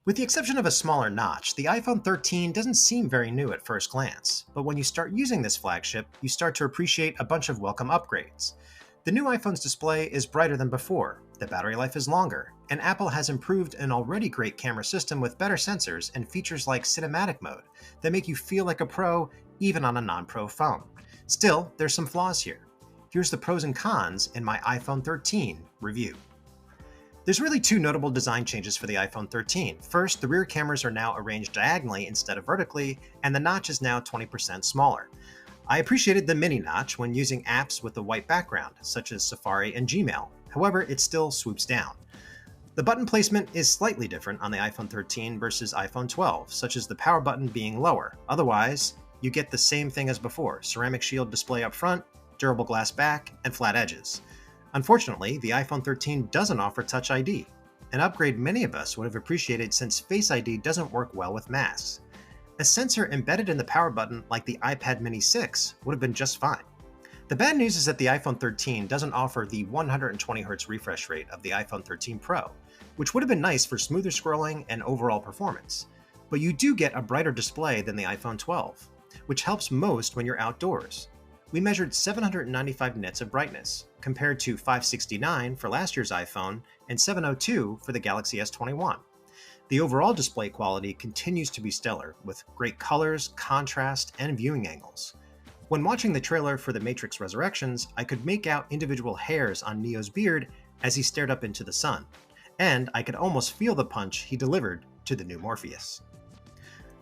With the exception of a smaller notch, the iPhone 13 doesn't seem very new at first glance, but when you start using this flagship, you start to appreciate a bunch of welcome upgrades. The new iPhone's display is brighter than before, the battery life is longer, and Apple has improved an already great camera system with better sensors and features like cinematic mode that make you feel like a pro even on a non-pro phone. Still, there's some flaws here. Here's the pros and cons in my iPhone 13 review. There's really two notable design changes for the iPhone 13. First, the rear cameras are now arranged diagonally instead of vertically, and the notch is now 20% smaller. I appreciated the mini notch when using apps with a white background, such as Safari and Gmail. However, it still swoops down. The button placement is slightly different on the iPhone 13 versus iPhone 12, such as the power button being lower. Otherwise, you get the same thing as before: ceramic shield display up front, durable glass back, and flat edges. Unfortunately, the iPhone 13 doesn't offer Touch ID, an upgrade many of us would have appreciated since Face ID doesn't work well with masks. A sensor embedded in the power button like the iPad mini 6 would have been just fine. The bad news is that the iPhone 13 doesn't offer the 120Hz refresh rate of the iPhone 13 Pro, which would have been nice for smoother scrolling and overall performance. But you do get a brighter display than the iPhone 12, which helps most when you're outdoors. We measured 795 nits of brightness, compared to 569 for last year's iPhone and 702 for the Galaxy S21. The overall display quality continues to be stellar, with great colors, contrast, and viewing angles. When watching the trailer for The Matrix Resurrections, I could make out individual hairs on Neo's beard as he stared up into the sun, and I could almost feel the punch he delivered to the new Morpheus.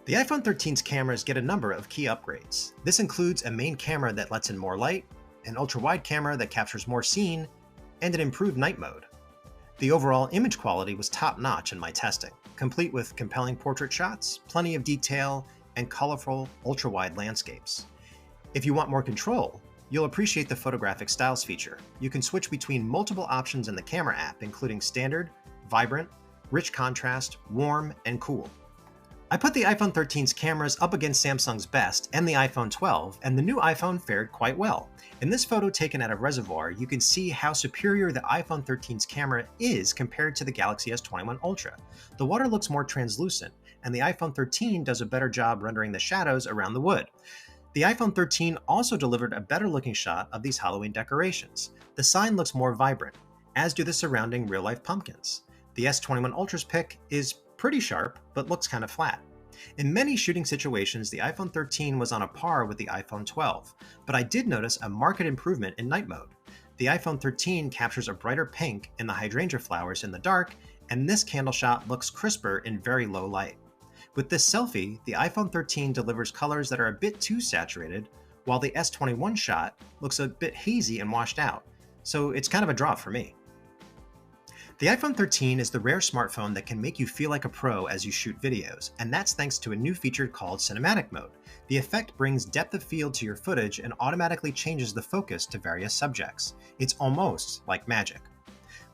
The iPhone 13's cameras get a number of key upgrades. This includes a main camera that lets in more light, an ultra-wide camera that captures more scene, and an improved night mode. The overall image quality was top-notch in my testing, complete with compelling portrait shots, plenty of detail, and colorful ultra-wide landscapes. If you want more control, you'll appreciate the photographic styles feature. You can switch between multiple options in the camera app, including standard, vibrant, rich contrast, warm, and cool. I put the iPhone 13's cameras up against Samsung's best and the iPhone 12, and the new iPhone fared quite well. In this photo taken at a reservoir, you can see how superior the iPhone 13's camera is compared to the Galaxy S21 Ultra. The water looks more translucent, and the iPhone 13 does a better job rendering the shadows around the wood. The iPhone 13 also delivered a better looking shot of these Halloween decorations. The sign looks more vibrant, as do the surrounding real-life pumpkins. The S21 Ultra's pic is pretty sharp, but looks kind of flat. In many shooting situations, the iPhone 13 was on a par with the iPhone 12, but I did notice a marked improvement in night mode. The iPhone 13 captures a brighter pink in the hydrangea flowers in the dark, and this candle shot looks crisper in very low light. With this selfie, the iPhone 13 delivers colors that are a bit too saturated, while the S21 shot looks a bit hazy and washed out, so it's kind of a drop for me. The iPhone 13 is the rare smartphone that can make you feel like a pro as you shoot videos, and that's thanks to a new feature called Cinematic Mode. The effect brings depth of field to your footage and automatically changes the focus to various subjects. It's almost like magic.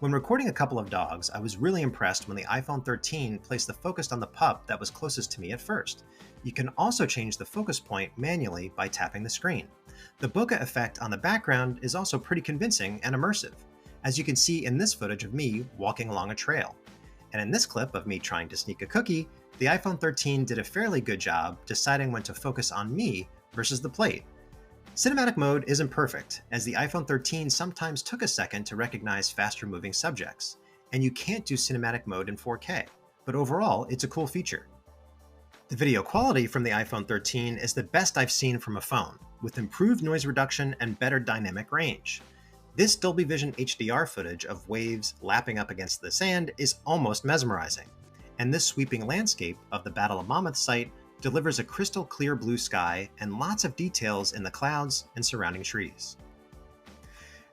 When recording a couple of dogs, I was really impressed when the iPhone 13 placed the focus on the pup that was closest to me at first. You can also change the focus point manually by tapping the screen. The bokeh effect on the background is also pretty convincing and immersive, as you can see in this footage of me walking along a trail. And in this clip of me trying to sneak a cookie, the iPhone 13 did a fairly good job deciding when to focus on me versus the plate. Cinematic mode isn't perfect, as the iPhone 13 sometimes took a second to recognize faster moving subjects, and you can't do cinematic mode in 4K, but overall it's a cool feature. The video quality from the iPhone 13 is the best I've seen from a phone, with improved noise reduction and better dynamic range. This Dolby Vision HDR footage of waves lapping up against the sand is almost mesmerizing, and this sweeping landscape of the Battle of Monmouth site delivers a crystal clear blue sky and lots of details in the clouds and surrounding trees.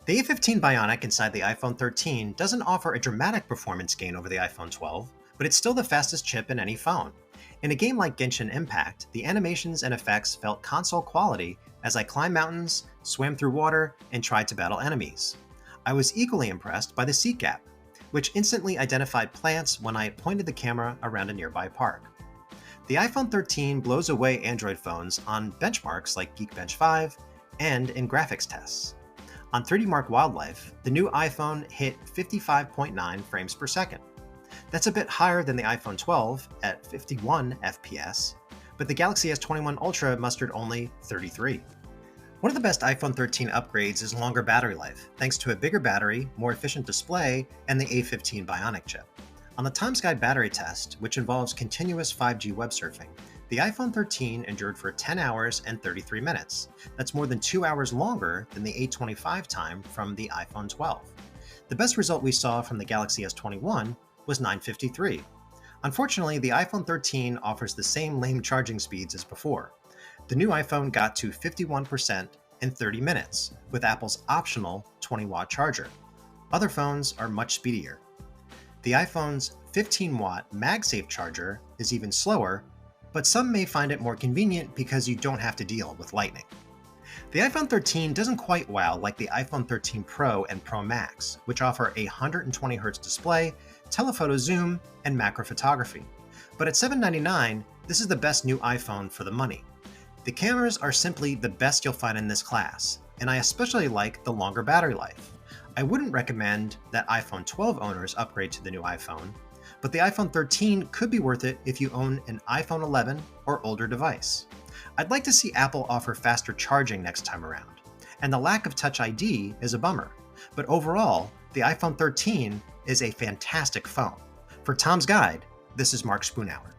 The A15 Bionic inside the iPhone 13 doesn't offer a dramatic performance gain over the iPhone 12, but it's still the fastest chip in any phone. In a game like Genshin Impact, the animations and effects felt console quality as I climbed mountains, swam through water, and tried to battle enemies. I was equally impressed by the seat gap, which instantly identified plants when I pointed the camera around a nearby park. The iPhone 13 blows away Android phones on benchmarks like Geekbench 5 and in graphics tests. On 3D Mark Wildlife, the new iPhone hit 55.9 frames per second. That's a bit higher than the iPhone 12 at 51 FPS, but the Galaxy S21 Ultra mustered only 33. One of the best iPhone 13 upgrades is longer battery life, thanks to a bigger battery, more efficient display, and the A15 Bionic chip. On the Tom's Guide battery test, which involves continuous 5G web surfing, the iPhone 13 endured for 10 hours and 33 minutes. That's more than 2 hours longer than the A25 time from the iPhone 12. The best result we saw from the Galaxy S21 was 9:53. Unfortunately, the iPhone 13 offers the same lame charging speeds as before. The new iPhone got to 51% in 30 minutes, with Apple's optional 20-watt charger. Other phones are much speedier. The iPhone's 15-watt MagSafe charger is even slower, but some may find it more convenient because you don't have to deal with lightning. The iPhone 13 doesn't quite wow like the iPhone 13 Pro and Pro Max, which offer a 120Hz display, telephoto zoom, and macro photography. But at $799, this is the best new iPhone for the money. The cameras are simply the best you'll find in this class, and I especially like the longer battery life. I wouldn't recommend that iPhone 12 owners upgrade to the new iPhone, but the iPhone 13 could be worth it if you own an iPhone 11 or older device. I'd like to see Apple offer faster charging next time around, and the lack of Touch ID is a bummer. But overall, the iPhone 13 is a fantastic phone. For Tom's Guide, this is Mark Spoonhour.